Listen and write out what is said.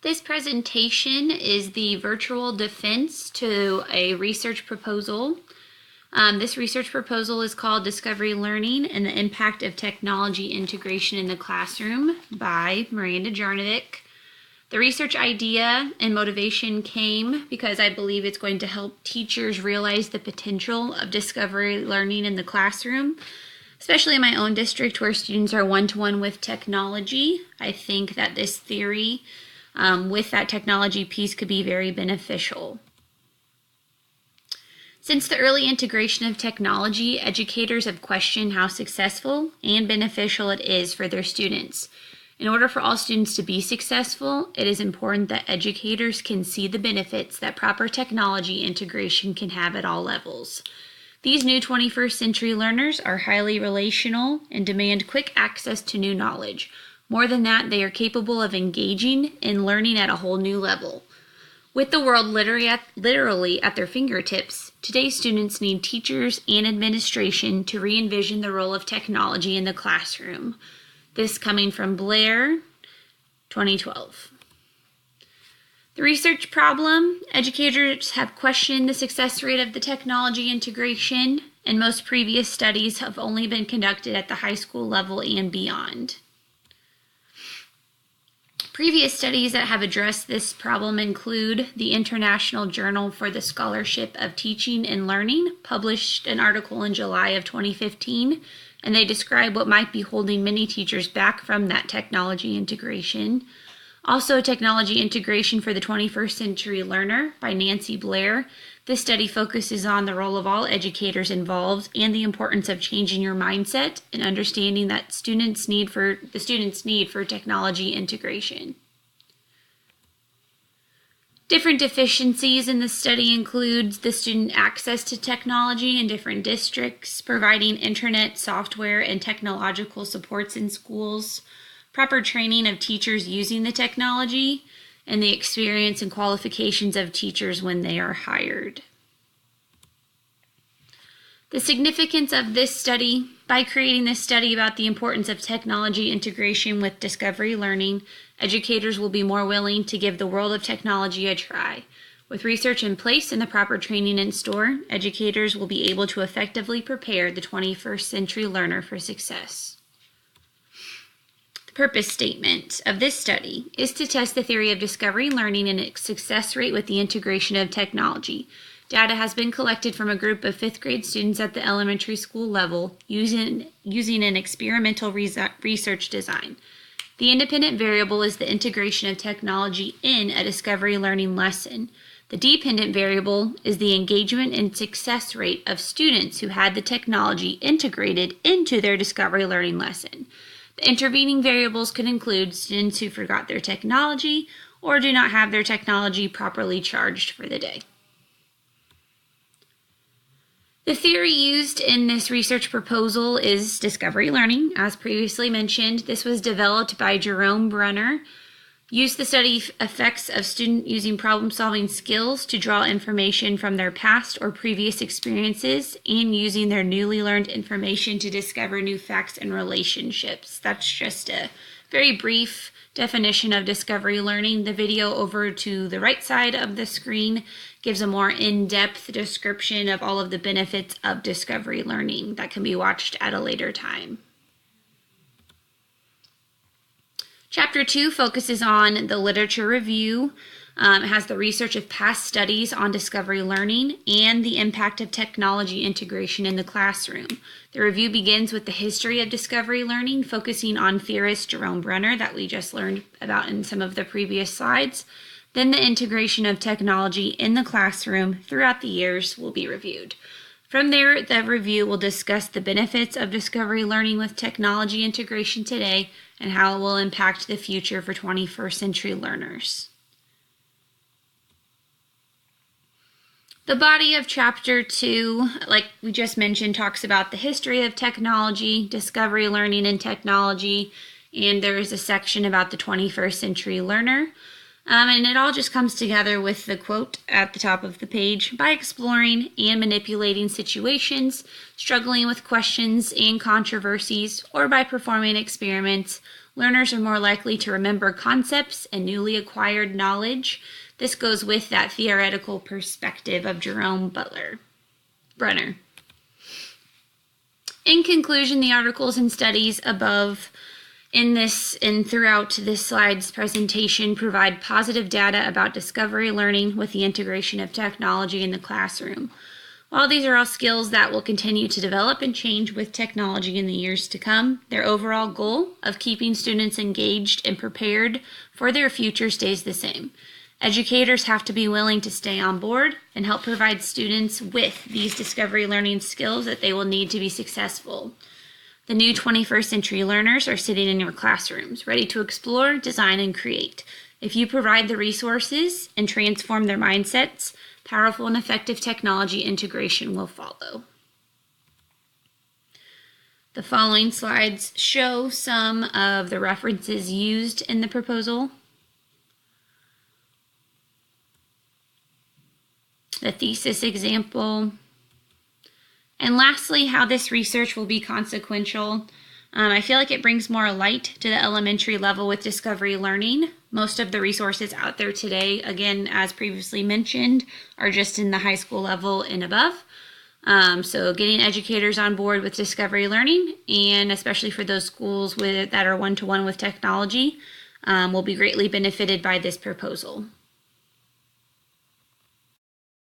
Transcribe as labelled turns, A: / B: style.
A: This presentation is the virtual defense to a research proposal. This research proposal is called Discovery Learning and the Impact of Technology Integration in the Classroom by Miranda Jarnovic. The research idea and motivation came because I believe it's going to help teachers realize the potential of discovery learning in the classroom, especially in my own district where students are one-to-one with technology. I think that this theory with that technology piece could be very beneficial. Since the early integration of technology, educators have questioned how successful and beneficial it is for their students. In order for all students to be successful, it is important that educators can see the benefits that proper technology integration can have at all levels. These new 21st century learners are highly relational and demand quick access to new knowledge. More than that, they are capable of engaging and learning at a whole new level. With the world literally at their fingertips, today's students need teachers and administration to re-envision the role of technology in the classroom. This coming from Blair, 2012. The research problem: educators have questioned the success rate of the technology integration, and most previous studies have only been conducted at the high school level and beyond. Previous studies that have addressed this problem include the International Journal for the Scholarship of Teaching and Learning, published an article in July of 2015, and they describe what might be holding many teachers back from that technology integration. Also, Technology Integration for the 21st Century Learner by Nancy Blair. This study focuses on the role of all educators involved and the importance of changing your mindset and understanding that the students' need for technology integration. Different deficiencies in the study include the student access to technology in different districts, providing internet, software, and technological supports in schools, proper training of teachers using the technology, and the experience and qualifications of teachers when they are hired. The significance of this study: by creating this study about the importance of technology integration with discovery learning, educators will be more willing to give the world of technology a try. With research in place and the proper training in store, educators will be able to effectively prepare the 21st century learner for success. Purpose statement of this study is to test the theory of discovery learning and its success rate with the integration of technology. Data has been collected from a group of 5th grade students at the elementary school level using an experimental research design. The independent variable is the integration of technology in a discovery learning lesson. The dependent variable is the engagement and success rate of students who had the technology integrated into their discovery learning lesson. The intervening variables could include students who forgot their technology or do not have their technology properly charged for the day. The theory used in this research proposal is discovery learning. As previously mentioned, this was developed by Jerome Brunner. Used to study effects of student using problem-solving skills to draw information from their past or previous experiences and using their newly learned information to discover new facts and relationships. That's just a very brief definition of discovery learning. The video over to the right side of the screen gives a more in-depth description of all of the benefits of discovery learning that can be watched at a later time. Chapter 2 focuses on the literature review. It has the research of past studies on discovery learning and the impact of technology integration in the classroom. The review begins with the history of discovery learning, focusing on theorist Jerome Brunner that we just learned about in some of the previous slides. Then the integration of technology in the classroom throughout the years will be reviewed. From there, the review will discuss the benefits of discovery learning with technology integration today and how it will impact the future for 21st century learners. The body of Chapter 2, like we just mentioned, talks about the history of technology, discovery learning and technology, and there is a section about the 21st century learner. And it all just comes together with the quote at the top of the page: by exploring and manipulating situations, struggling with questions and controversies, or by performing experiments, Learners are more likely to remember concepts and newly acquired knowledge. This goes with that theoretical perspective of Jerome Brunner. In conclusion, the articles and studies above in this and throughout this slide's presentation provide positive data about discovery learning with the integration of technology in the classroom. While these are all skills that will continue to develop and change with technology in the years to come, their overall goal of keeping students engaged and prepared for their future stays the same. Educators have to be willing to stay on board and help provide students with these discovery learning skills that they will need to be successful. The new 21st century learners are sitting in your classrooms, ready to explore, design, and create. If you provide the resources and transform their mindsets, powerful and effective technology integration will follow. The following slides show some of the references used in the proposal. The thesis example, and lastly, how this research will be consequential. I feel like it brings more light to the elementary level with discovery learning. Most of the resources out there today, again, as previously mentioned, are just in the high school level and above. So getting educators on board with discovery learning, and especially for those schools that are one-to-one with technology, will be greatly benefited by this proposal.